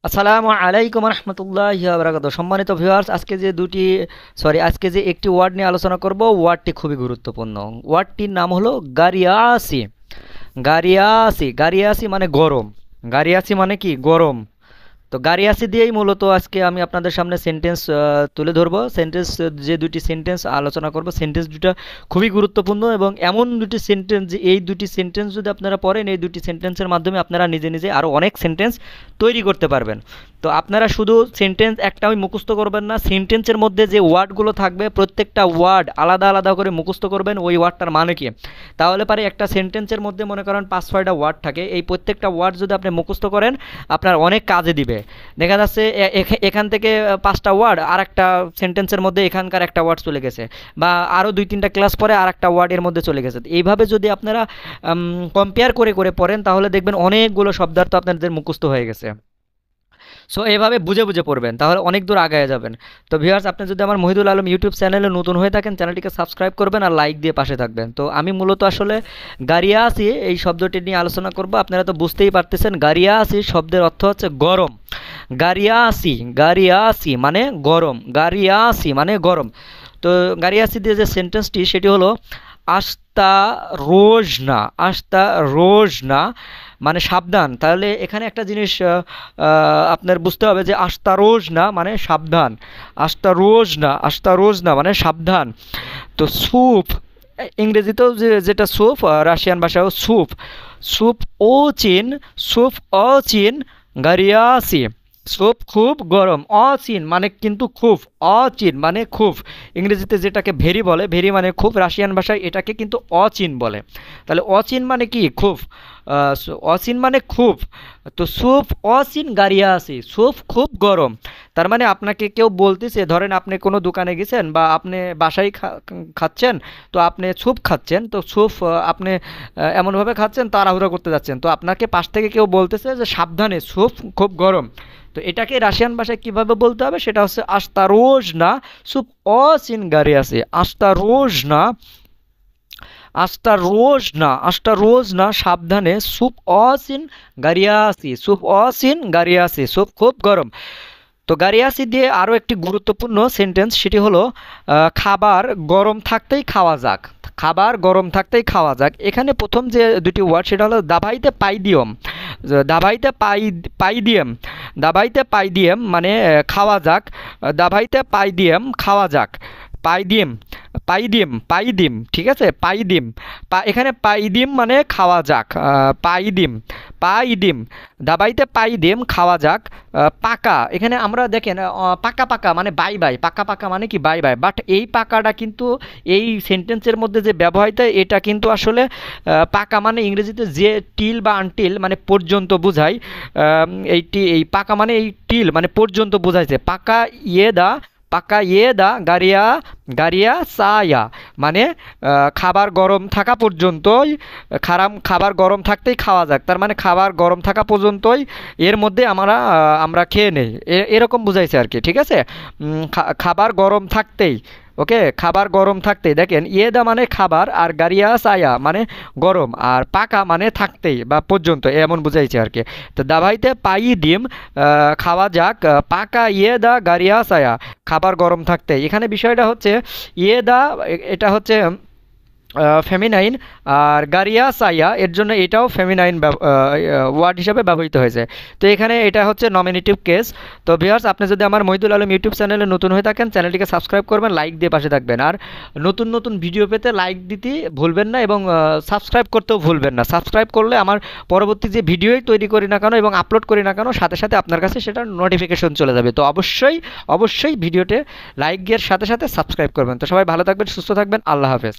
আসসালামু আলাইকুম রহমতুল্লাহি ওয়া বারাকাতুহু। সম্মানিত ভিউয়ার্স, আজকে যে একটি ওয়ার্ড নিয়ে আলোচনা করব, ওয়ার্ডটি খুবই গুরুত্বপূর্ণ। ওয়ার্ডটির নাম হলো গারিয়াসি। গারিয়াসি, গারিয়াসি মানে গরম। গারিয়াসি মানে কি? গরম। তো গারিয়াসি দিয়েই মূলত আজকে আমি আপনাদের সামনে সেন্টেন্স তুলে ধরবো। যে দুটি সেন্টেন্স আলোচনা করব, সেন্টেন্স দুটো খুবই গুরুত্বপূর্ণ এবং এমন দুটি সেন্টেন্স যে এই দুটি সেন্টেন্স যদি আপনারা পড়েন, এই দুটি সেন্টেন্সের মাধ্যমে আপনারা নিজে নিজে আরও অনেক সেন্টেন্স তৈরি করতে পারবেন। তো আপনারা শুধু সেন্টেন্স একটাই মুখস্থ করবেন না, সেন্টেন্সের মধ্যে যে ওয়ার্ডগুলো থাকবে প্রত্যেকটা ওয়ার্ড আলাদা আলাদা করে মুখস্থ করবেন, ওই ওয়ার্ডটার মানে কি। তাহলে পারে একটা সেন্টেন্সের মধ্যে মনে করেন 5-6টা ওয়ার্ড থাকে, এই প্রত্যেকটা ওয়ার্ড যদি আপনি মুখস্থ করেন আপনার অনেক কাজে দিবে। দেখা যাচ্ছে এখান থেকে 5টা ওয়ার্ড আর একটা সেন্টেন্সের মধ্যে এখানকার একটা ওয়ার্ড চলে গেছে, বা আরও 2-3টা ক্লাস পরে আর একটা ওয়ার্ড এর মধ্যে চলে গেছে। এইভাবে যদি আপনারা কম্পেয়ার করে করে পড়েন তাহলে দেখবেন অনেকগুলো শব্দার্থ আপনাদের মুখস্থ হয়ে গেছে। সো এভাবে বুঝে বুঝে পড়বেন, তাহলে অনেক দূর আগায় যাবেন। তো ভিউয়ার্স, আপনি যদি আমার মহিদুল আলম ইউটিউব চ্যানেলে নতুন হয়ে থাকেন, চ্যানেলটিকে সাবস্ক্রাইব করবেন আর লাইক দিয়ে পাশে থাকবেন। তো আমি মূলত আসলে গারিয়াসি এই শব্দটি নিয়ে আলোচনা করব। আপনারা তো বুঝতেই পারতেছেন, গারিয়াসি শব্দের অর্থ হচ্ছে গরম। গারিয়াসি, গারিয়াসি মানে গরম। গারিয়াসি মানে গরম। তো গারিয়াসি দিয়ে যে সেন্টেন্সটি সেটি হলো আস্তা রোজনা। আস্তা রোজনা মানে সাবধান। তাহলে এখানে একটা জিনিস আপনার বুঝতে হবে যে আস্তা রোজ না মানে সাবধান। আস্তা রোজ না, আস্তা রোজ না মানে সাবধান। তো স্যুপ, ইংরেজিতেও যেটা স্যুপ, রাশিয়ান ভাষাও স্যুপ। স্যুপ ও চিন, স্যুপ অ চিন গারিয়াসি। স্যুপ খুব গরম। অচিন মানে কিন্তু খুব, অচিন মানে খুব। ইংরেজিতে যেটাকে ভেরি বলে, ভেরি মানে খুব, রাশিয়ান ভাষায় এটাকে কিন্তু অচিন বলে। তাহলে অচিন মানে কি? খুব। অচিন মানে খুব। তো স্যুপ অচিন গারিয়াসি, স্যুপ খুব গরম। তার মানে আপনাকে কেউ বলতেছে, ধরেন আপনি কোনো দোকানে গেছেন বা আপনি বাসায় খাচ্ছেন, তো আপনি স্যুপ খাচ্ছেন। তো স্যুপ আপনি এমনভাবে খাচ্ছেন, তাড়াহুড়ো করতে যাচ্ছেন, তো আপনাকে পাশ থেকে কেউ বলতেছে যে সাবধানে, স্যুপ খুব গরম। তো এটাকে রাশিয়ান ভাষায় কীভাবে বলতে হবে সেটা হচ্ছে আস্তা রোজ না স্যুপ অচিন গারিয়াসি। আস্তা রোজ না, আস্তা রোজ না, আস্তা রোজ না সাবধানে, স্যুপ অচিন গারিয়াসি। স্যুপ অচিন গারিয়াসি, স্যুপ খুব গরম। তো গারিয়াসি দিয়ে আরও একটি গুরুত্বপূর্ণ সেন্টেন্স, সেটি হলো খাবার গরম থাকতেই খাওয়া যাক। খাবার গরম থাকতেই খাওয়া যাক। এখানে প্রথম যে দুটি ওয়ার্ড সেটা হলো দাবাইতে পাইদিয়ম। দাবাইতে পাইদিয়ম, দাবাইতে পাইদিয়ম মানে খাওয়া যাক। দাবাইতে পাইদিয়ম খাওয়া যাক। পাইদিম, পাইদিম, পাইদিম, ঠিক আছে, পাইদিম। এখানে পাইদিম মানে খাওয়া যাক। পাইদিম, পাইদিম, দাবাইতে পাইদিম খাওয়া যাক। পাকা, এখানে আমরা দেখেন পাকা পাকা মানে বাই বাই। পাকা পাকা মানে কি? Bye bye. বাট এই পাকাটা কিন্তু এই সেন্টেন্সের মধ্যে যে ব্যবহৃত, এটা কিন্তু আসলে পাকা মানে ইংরেজিতে যে টিল বা আনটিল মানে পর্যন্ত বোঝায়। এই পাকা মানে এই টিল মানে পর্যন্ত বোঝাইছে। পাকা ইয়ে দা, পাকা ইয়ে দা গারিয়া, গারিয়া সায়া মানে খাবার গরম থাকা পর্যন্তই, খাবার গরম থাকতেই খাওয়া যাক। তার মানে খাবার গরম থাকা পর্যন্তই এর মধ্যে আমরা খেয়ে নেই, এরকম বুঝাইছে আর কি, ঠিক আছে। খাবার গরম থাকতেই, ওকে, খাবার গরম থাকতেই। দেখেন ইয়েদা মানে খাবার, আর গারিয়া সায়া মানে গরম, আর পাকা মানে থাকতেই বা পর্যন্ত, এমন বুঝাইছে আর কি। তো দাভাইতে পাই ডিম খাওয়া যাক। পাকা ইয়েদা গারিয়া সায়া খাবার গরম থাকতেই। এখানে বিষয়টা হচ্ছে ইয়েদা, এটা হচ্ছে ফেমিনাইন, আর গারিয়া সাইয়া এর জন্য এটাও ফেমিনাইন ওয়ার্ড হিসাবে ব্যবহৃত হয়েছে। তো এখানে এটা হচ্ছে নমিনেটিভ কেস। তো ভিউয়ার্স, আপনি যদি আমার মহিদুল আলম ইউটিউব চ্যানেলে নতুন হয়ে থাকেন, চ্যানেলটিকে সাবস্ক্রাইব করবেন, লাইক দিয়ে পাশে থাকবেন। আর নতুন নতুন ভিডিও পেতে লাইক দিতে ভুলবেন না এবং সাবস্ক্রাইব করতেও ভুলবেন না। সাবস্ক্রাইব করলে আমার পরবর্তী যে ভিডিওই তৈরি করি না কেন এবং আপলোড করি না কেন, সাথে সাথে আপনার কাছে সেটা নোটিফিকেশন চলে যাবে। তো অবশ্যই অবশ্যই ভিডিওতে লাইক দেওয়ার সাথে সাথে সাবস্ক্রাইব করবেন। তো সবাই ভালো থাকবেন, সুস্থ থাকবেন, আল্লাহ হাফেজ।